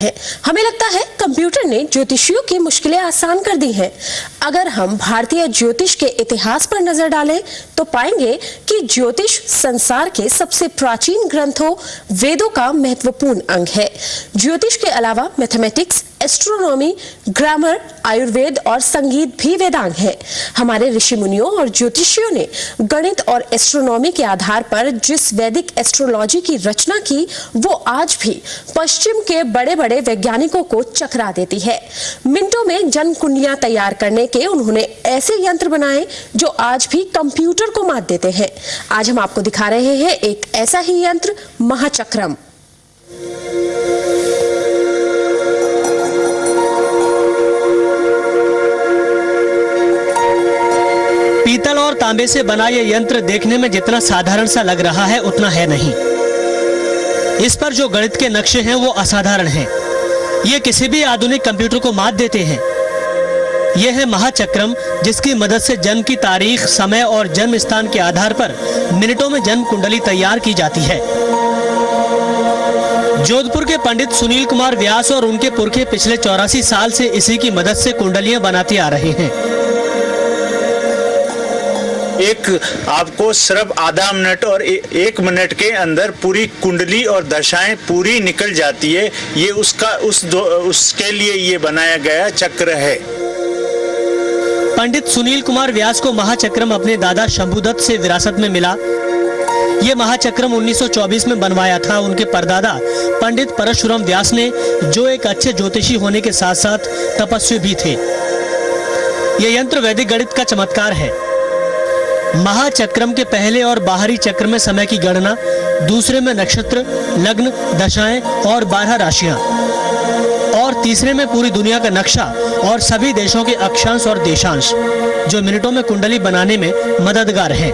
है। हमें लगता है कंप्यूटर ने ज्योतिषियों की मुश्किलें आसान कर दी हैं। अगर हम भारतीय ज्योतिष के इतिहास पर नजर डालें तो पाएंगे कि ज्योतिष संसार के सबसे प्राचीन ग्रंथों वेदों का महत्वपूर्ण अंग है। ज्योतिष के अलावा मैथमेटिक्स, एस्ट्रोनॉमी, ग्रामर, आयुर्वेद और संगीत भी वेदांग है। हमारे ऋषि मुनियों और ज्योतिषियों ने गणित और एस्ट्रोनॉमी के आधार पर जिस वैदिक एस्ट्रोलॉजी की रचना की वो आज भी पश्चिम के बड़े बड़े वैज्ञानिकों को चकरा देती है। मिनटों में जन्म कुंडलियां तैयार करने के उन्होंने ऐसे यंत्र बनाए जो आज भी कंप्यूटर को मात देते हैं। आज हम आपको दिखा रहे हैं एक ऐसा ही यंत्र, महाचक्रम। पीतल और तांबे से बना यह यंत्र देखने में जितना साधारण सा लग रहा है उतना है नहीं। इस पर जो गणित के नक्शे हैं वो असाधारण हैं। ये किसी भी आधुनिक कंप्यूटर को मात देते हैं। यह है महाचक्रम, जिसकी मदद से जन्म की तारीख, समय और जन्म स्थान के आधार पर मिनटों में जन्म कुंडली तैयार की जाती है। जोधपुर के पंडित सुनील कुमार व्यास और उनके पुरखे पिछले 84 साल से इसी की मदद से कुंडलियां बनाते आ रहे हैं। एक आपको सिर्फ आधा मिनट और 1 मिनट के अंदर पूरी कुंडली और दशाएं पूरी निकल जाती है। ये उसके लिए ये बनाया गया चक्र है। पंडित सुनील कुमार व्यास को महाचक्रम अपने दादा शंभुदत्त से विरासत में मिला। ये महाचक्रम 1924 में बनवाया था उनके परदादा पंडित परशुराम व्यास ने, जो एक अच्छे ज्योतिषी होने के साथ साथ तपस्वी भी थे। ये यंत्र वैदिक गणित का चमत्कार है। महाचक्रम के पहले और बाहरी चक्र में समय की गणना, दूसरे में नक्षत्र, लग्न, दशाएं और 12 राशियां, और तीसरे में पूरी दुनिया का नक्शा और सभी देशों के अक्षांश और देशांश, जो मिनटों में कुंडली बनाने में मददगार हैं।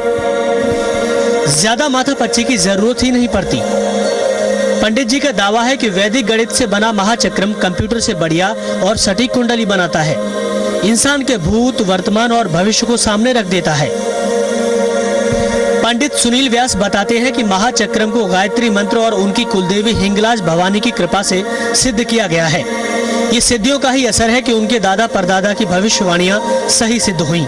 ज्यादा माथापच्ची की जरूरत ही नहीं पड़ती। पंडित जी का दावा है कि वैदिक गणित से बना महाचक्रम कंप्यूटर से बढ़िया और सटीक कुंडली बनाता है। इंसान के भूत, वर्तमान और भविष्य को सामने रख देता है। पंडित सुनील व्यास बताते हैं कि महाचक्रम को गायत्री मंत्र और उनकी कुलदेवी हिंगलाज भवानी की कृपा से सिद्ध किया गया है। ये सिद्धियों का ही असर है कि उनके दादा परदादा की भविष्यवाणियां सही सिद्ध हुई।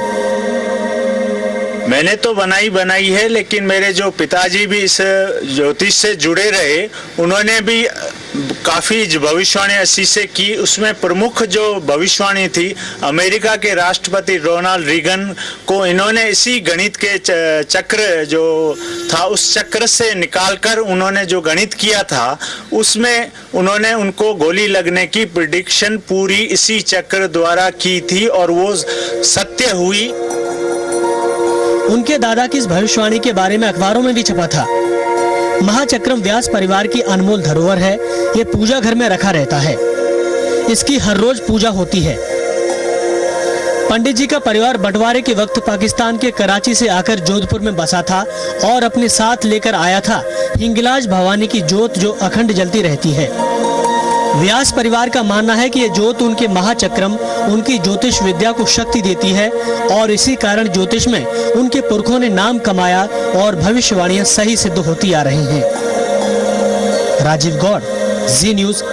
मैंने तो बनाई है, लेकिन मेरे जो पिताजी भी इस ज्योतिष से जुड़े रहे, उन्होंने भी काफ़ी भविष्यवाणी 80 से की। उसमें प्रमुख जो भविष्यवाणी थी, अमेरिका के राष्ट्रपति रोनाल्ड रीगन को इन्होंने इसी गणित के चक्र जो था उस चक्र से निकालकर उन्होंने जो गणित किया था उसमें उन्होंने उनको गोली लगने की प्रिडिक्शन पूरी इसी चक्र द्वारा की थी और वो सत्य हुई। उनके दादा की इस भविष्यवाणी के बारे में अखबारों में भी छपा था। महाचक्रम व्यास परिवार की अनमोल धरोहर है। ये पूजा घर में रखा रहता है। इसकी हर रोज पूजा होती है। पंडित जी का परिवार बंटवारे के वक्त पाकिस्तान के कराची से आकर जोधपुर में बसा था और अपने साथ लेकर आया था हिंगलाज भवानी की जोत, जो अखंड जलती रहती है। व्यास परिवार का मानना है कि ये जोत उनके महाचक्रम उनकी ज्योतिष विद्या को शक्ति देती है और इसी कारण ज्योतिष में उनके पुरखों ने नाम कमाया और भविष्यवाणियां सही सिद्ध होती आ रही हैं। राजीव गौड़, जी न्यूज़।